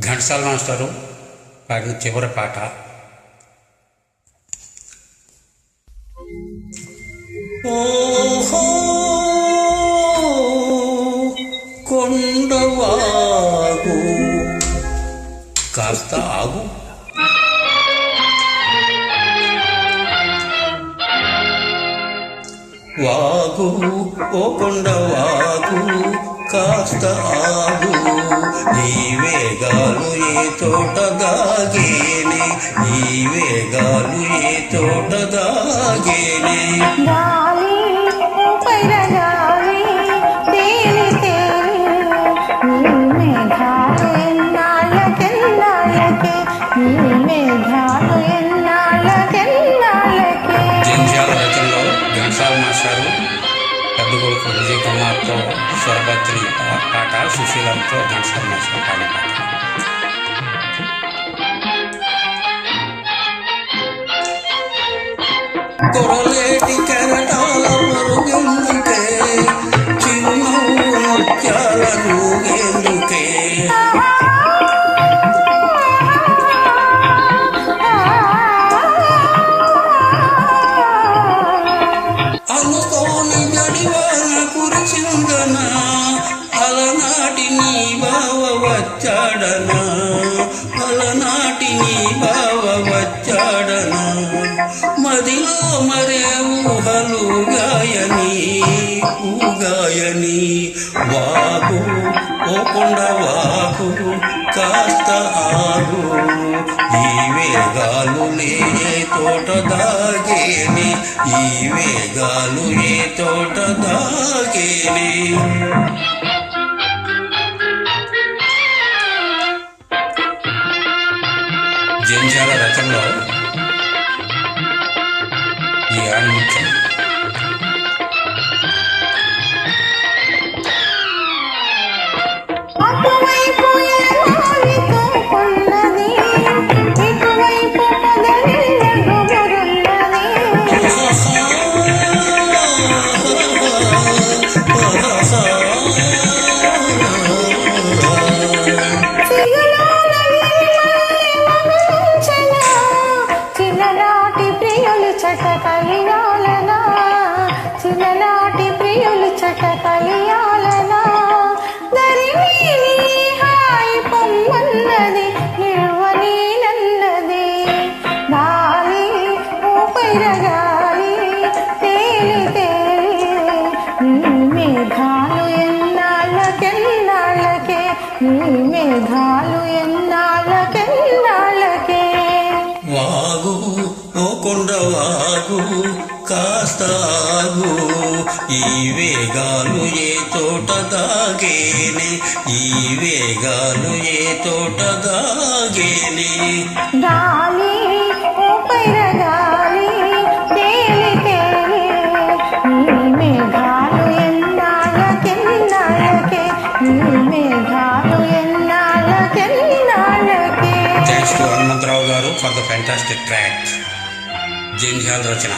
Ghantasala master పాడిన చివరి పాట. ఓహో కొండవాగు కాస్త ఆగు, వాగు ఓ కొండవాగు కాస్త ఆగు, ఈ వేగాలు ఏ తోట దాగేనే, ఈ వేగాలు ఏ తోట దాగేనే. జంధ్యాల రచనలో ఘంటసాల మాస్టారు పెద్ద కొడుకు విజయ్ కుమార్తో స్వరభద్రి పాట, సుశీలంతో ఘంటసాల మాస్టర్ పాడిన పాట. కొరలేటి కెరటాల మరుగెందుకే, చిరునవ్వు ముత్యాల నూగెందుకే, అనుకోని జడివాన కురిసిందనా, అలనాటి నీ బావ వచ్చాడనా, అలనాటి నీ బావ వచ్చాడనా, మదిలో మరే ఊహలు గాయని ఊగాయని. వాగు ఓ కొండ వాగు కాస్త ఆగు, ఈ వేగాలు ఏ తోట దాగేని, ఈ వేగాలు ఏ తోట దాగేని. జంధ్యాల రచనలో ఈ ఆణిముత్యం. చిన్ననాటి ప్రియులు చట కలియాలనా, చిన్ననాటి ప్రియులు చట కలియాలనా, దరిని హాయి పొమ్మన్నది నిర్వని నన్నది, గాలి ఊపిరగాలి తేలి తేలి, మేఘాలు ఎన్నాళ్ళకెన్నాళ్ళకే, మేఘాలు ఎన్నాళ్ళకెన్నాళ్ళకే. వాగు ఓ కొండ వాగు కాస్త ఆగు, ఈ వేగాలు ఏ తోట దాగేనే, ఈ వేగాలు ఏ తోట దాగేనే. గాలి ఊపిరగాలి తేలి తేలి, మేఘాలు ఎన్నాళ్ళకెన్నాళ్ళకే, మేఘాలు ఎన్నాళ్ళకెన్నాళ్ళకే. థ్యాంక్స్ టు హనుమంతరావు గారు for the fantastic track. Jandhyala Rachana.